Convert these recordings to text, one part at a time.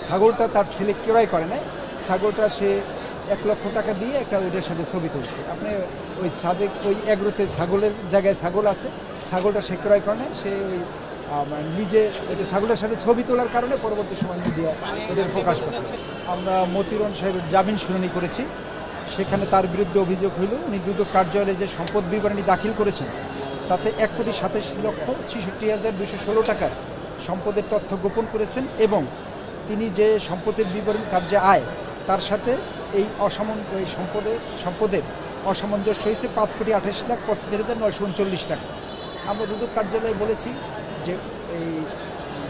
ছাগলটা তার ছেলে ক্রয় করে নাই, ছাগলটা সে 1 লক্ষ টাকা দিয়ে একটা ওইটার সাথে ছবি তুলছে। আপনি ওই সাদেক ওই এগ্রোতে ছাগলের জায়গায় ছাগল আছে, ছাগলটা সে ক্রয় করে নাই, সে ওই নিজে এটা ছাগলের সাথে ছবি তোলার কারণে পরবর্তী সময় মিডিয়া এটার প্রকাশ করছে। আমরা মতিউর সাহেবের জামিন শুনানি করেছি, সেখানে তার বিরুদ্ধে অভিযোগ হইল উনি দুদক কার্যালয়ে যে সম্পদ বিবরণী দাখিল করেছেন তাতে 1,27,66,216 টাকার সম্পদের তথ্য গোপন করেছেন এবং তিনি যে সম্পদের বিবরণী তার যে আয় তার সাথে এই সম্পদের অসামঞ্জস্য হয়েছে 5,28,75,939 টাকা। আমরা দুদক কার্যালয়ে বলেছি যে এই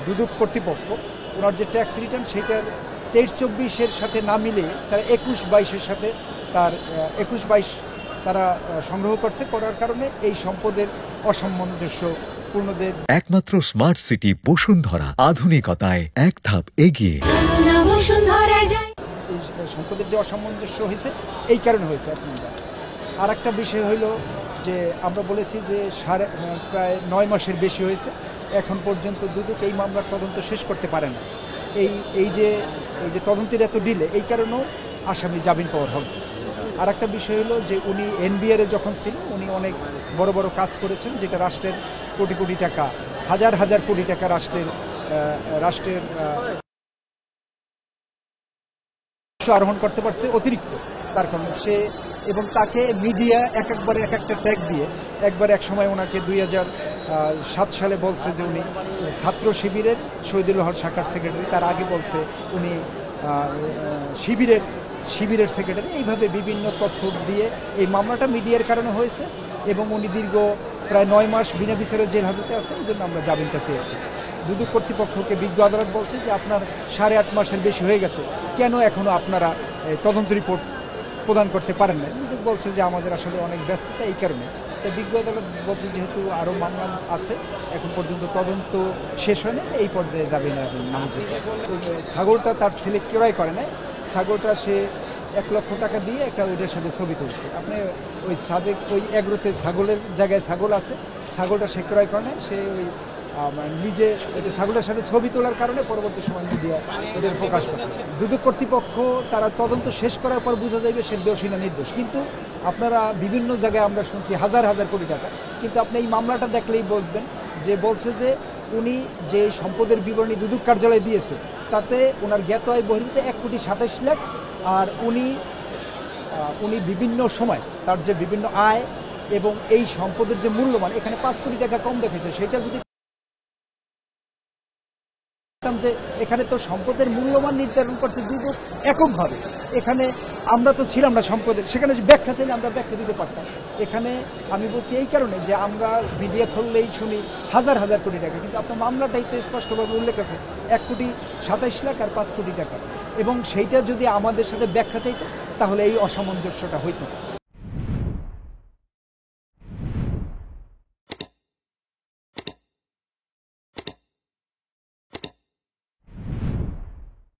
দুদক কর্তৃপক্ষ ওনার যে ট্যাক্স রিটার্ন সেটার 23-24-এর সাথে না মিলে তারা 21-22-এর সাথে তার 21-22 তারা সংগ্রহ করার কারণে এই সম্পদের অসামঞ্জস্য পূর্ণদের একমাত্র স্মার্ট সিটি বসুন্ধরা, আধুনিকতায় এক ধাপ এগিয়ে। এই সম্পদের যে অসামঞ্জস্য হয়েছে এই কারণে হয়েছে। আর একটা বিষয় হইল যে আমরা বলেছি যে প্রায় 9 মাসের বেশি হয়েছে, এখন পর্যন্ত দুদক এই মামলার তদন্ত শেষ করতে পারে না। এই যে তদন্তের এত ডিলে, এই কারণেও আসামি জামিন পাওয়ার হবে। আর একটা বিষয় হলো যে উনি এনবিআরে যখন ছিলেন উনি অনেক বড় বড় কাজ করেছেন, যেটা রাষ্ট্রের কোটি কোটি টাকা, হাজার হাজার কোটি টাকা রাষ্ট্রের আরোহণ করতে পারছে অতিরিক্ত। তার কারণে সে এবং তাকে মিডিয়া একবারে এক একটা ট্যাগ দিয়ে একবার এক সময় ওনাকে 2007 সালে বলছে যে উনি ছাত্র শিবিরের শহীদুল হক শাখার সেক্রেটারি, তার আগে বলছে উনি শিবিরের সেক্রেটারি। এইভাবে বিভিন্ন তথ্য দিয়ে এই মামলাটা মিডিয়ার কারণে হয়েছে এবং উনি দীর্ঘ প্রায় 9 মাস বিনা বিচারে জেল হাজতে আছেন, এই জন্য আমরা জামিনটা চেয়েছি। দুদক কর্তৃপক্ষকে বিজ্ঞ আদালত বলছে যে আপনার 8.5 মাসের বেশি হয়ে গেছে, কেন এখনও আপনারা তদন্ত রিপোর্ট প্রদান করতে পারেন না? দুদক বলছে যে আমাদের আসলে অনেক ব্যস্ততা, এই কারণে। তাই বিজ্ঞ আদালত বলছে যেহেতু আরও মামলা আছে, এখন পর্যন্ত তদন্ত শেষ হয়নি, এই পর্যায়ে যাবে না নামঞ্জুর। ছাগলটা তার ছেলে ক্রয় করে নাই, ছাগলটা সে 1 লক্ষ টাকা দিয়ে একটা ওইটার সাথে ছবি তুলছে। আপনি ওই সাদেক ওই এগ্রোতে ছাগলের জায়গায় ছাগল আছে, ছাগলটা সে ক্রয় করে নাই, সে ওই নিজে এটা ছাগলের সাথে ছবি তোলার কারণে পরবর্তী সময় মিডিয়া এটার প্রকাশ করছে। দুদক কর্তৃপক্ষ তারা তদন্ত শেষ করার পর বোঝা যাবে সে দোষী না নির্দোষ। কিন্তু আপনারা বিভিন্ন জায়গায় আমরা শুনছি হাজার হাজার কোটি টাকা, কিন্তু আপনি এই মামলাটা দেখলেই বুঝবেন যে বলছে যে উনি যে সম্পদের বিবরণী দুদক কার্যালয়ে দিয়েছে তাতে ওনার জ্ঞাত আয় বহির্ভূত 1,27,00,000, আর উনি বিভিন্ন সময় তার যে বিভিন্ন আয় এবং এই সম্পদের যে মূল্যমান এখানে 5 কোটি টাকা কম দেখেছে। সেটা যদি যে এখানে তো সম্পদের মূল্যমান নির্ধারণ করছে দুদক এককভাবে, এখানে আমরা তো ছিলাম না সম্পদের, সেখানে ব্যাখ্যা চাইলে আমরা ব্যাখ্যা দিতে পারতাম। এখানে আমি বলছি এই কারণে যে আমরা মিডিয়া খুললেই শুনি হাজার হাজার কোটি টাকা, কিন্তু আপনার মামলাটাইতে স্পষ্টভাবে উল্লেখ আছে 1,27,00,000 আর 5 কোটি টাকা, এবং সেইটা যদি আমাদের সাথে ব্যাখ্যা চাইতো তাহলে এই অসামঞ্জস্যটা হইতো।